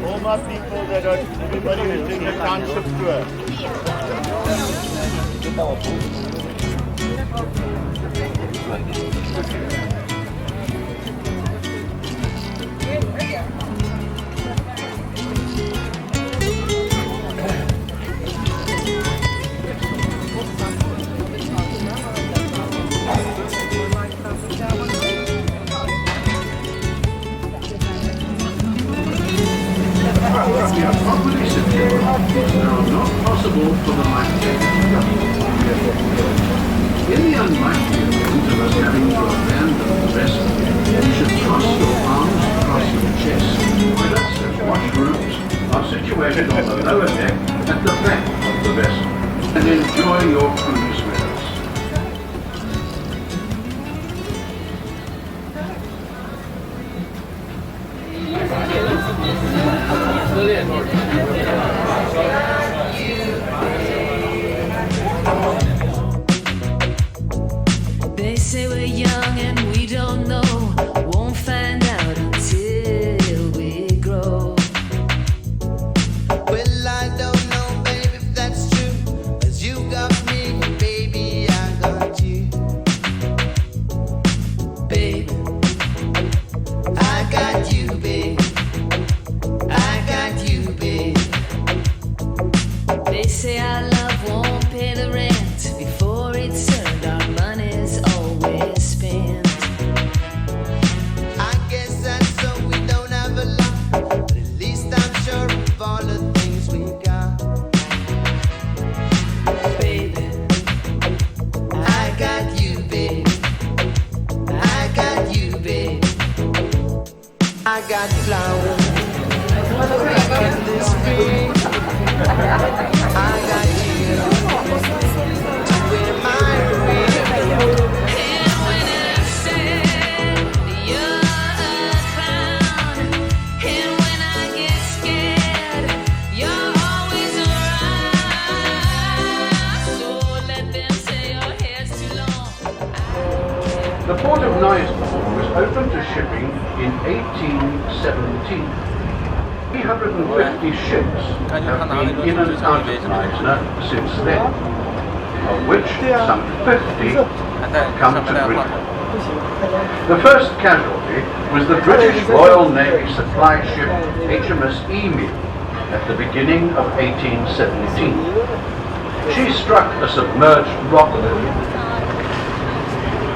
All my people that are, everybody who's in the township tour. Property secure is now not possible for the life-saving government. In the unlikely event of us having to abandon the vessel, you should cross your arms across your chest. Toilets and washrooms are situated on the lower deck at the back of the vessel, and enjoy your cruise with us. They say we're young and we don't know. Won't find out until we grow. Well, I don't know, baby, if that's true. 'Cause you got me, baby, I got you. Babe, I got you, babe. I got you, babe. they say our love won't pay the rent. Before it's earned, our money's always spent. I guess that's so we don't have a lot. But at least I'm sure of all the things we got. Baby, I got you, babe. I got you, babe. I got flowers in the spring. I got you to wear my ring. and when I said you're a clown, and when I get scared, you're always around. So let them say your hair's too long. The port of Knysna was opened to shipping in 1817. 350 ships have been in and out of Knysna since then, of which some 50 have come to Britain. The first casualty was the British Royal Navy supply ship HMS Emu at the beginning of 1817. She struck a submerged rock.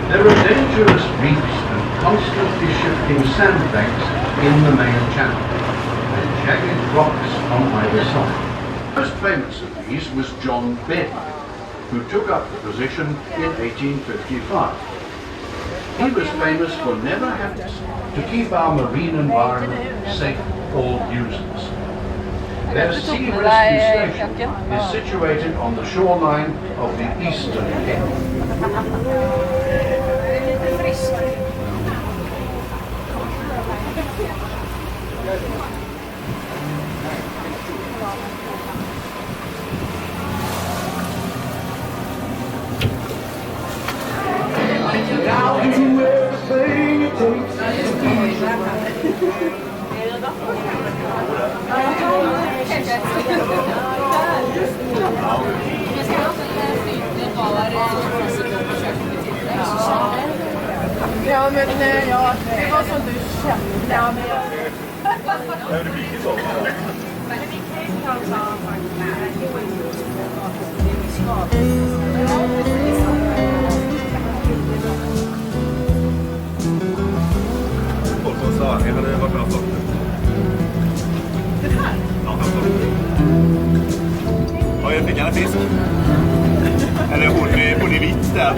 There are dangerous reefs and constantly shifting sandbanks in the main channel, and jagged rocks on either side. Most famous of these was John Benn, who took up the position in 1855. He was famous for never having to keep our marine environment safe for all users. Their sea rescue station is situated on the shoreline of the Eastern Cape. Ja, men ja, det var som du kände. Ja, men jag... Det blir så. Men vi kan ju ta Folk som sa, jag hade varit med och den här? Ja, jag fick gärna fisk. Eller hon är vitt där.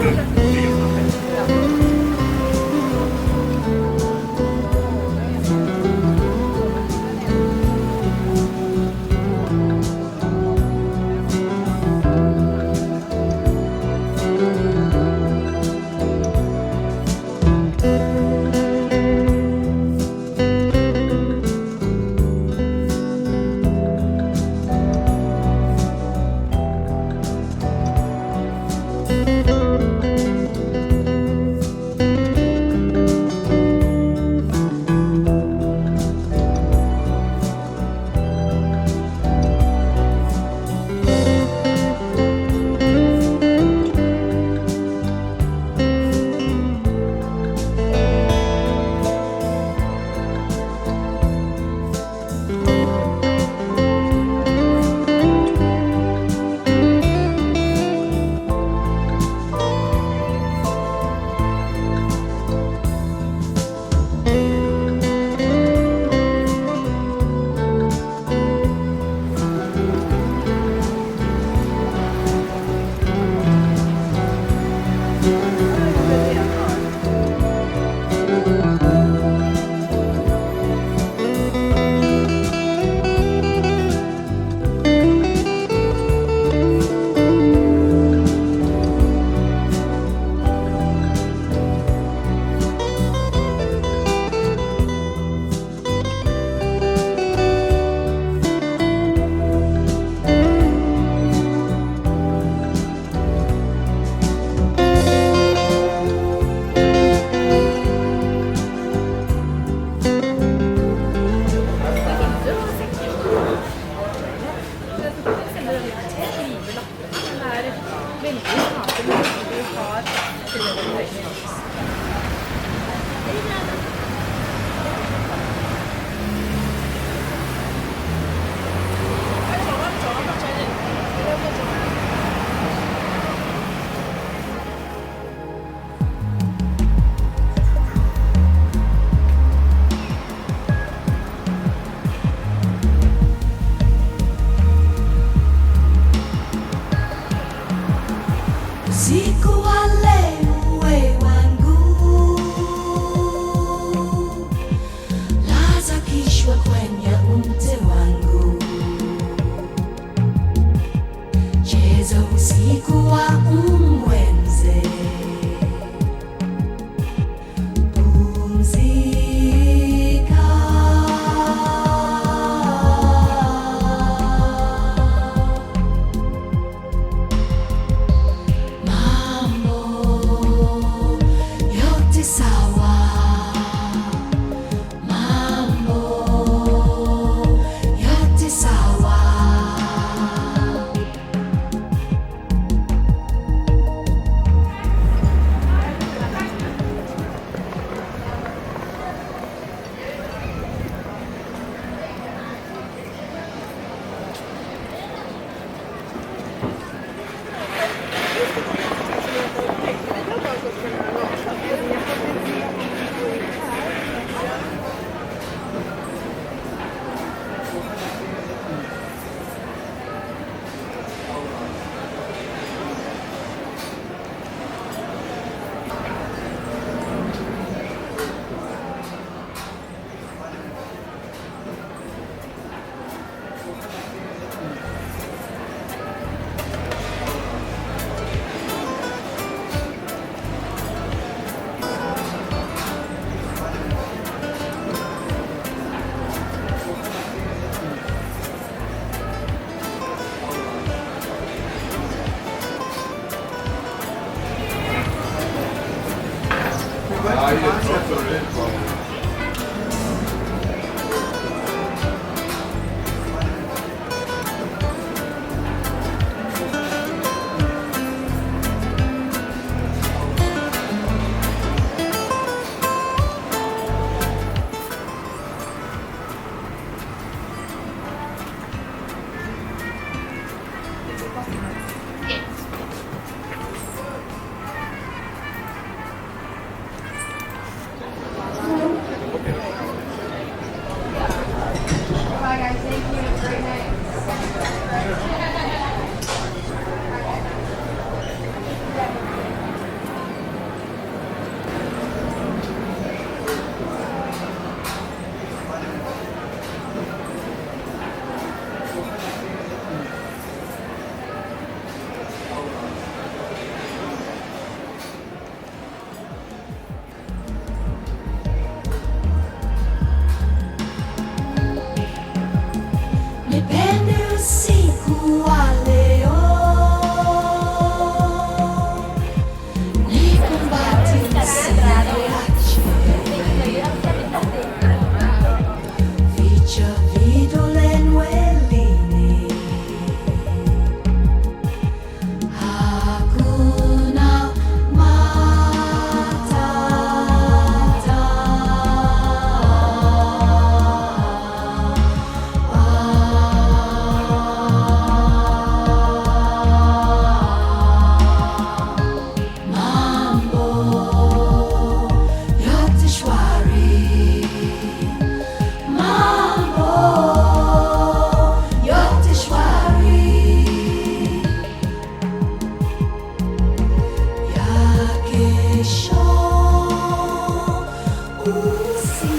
albo Jotyś Wari. Jakie show usi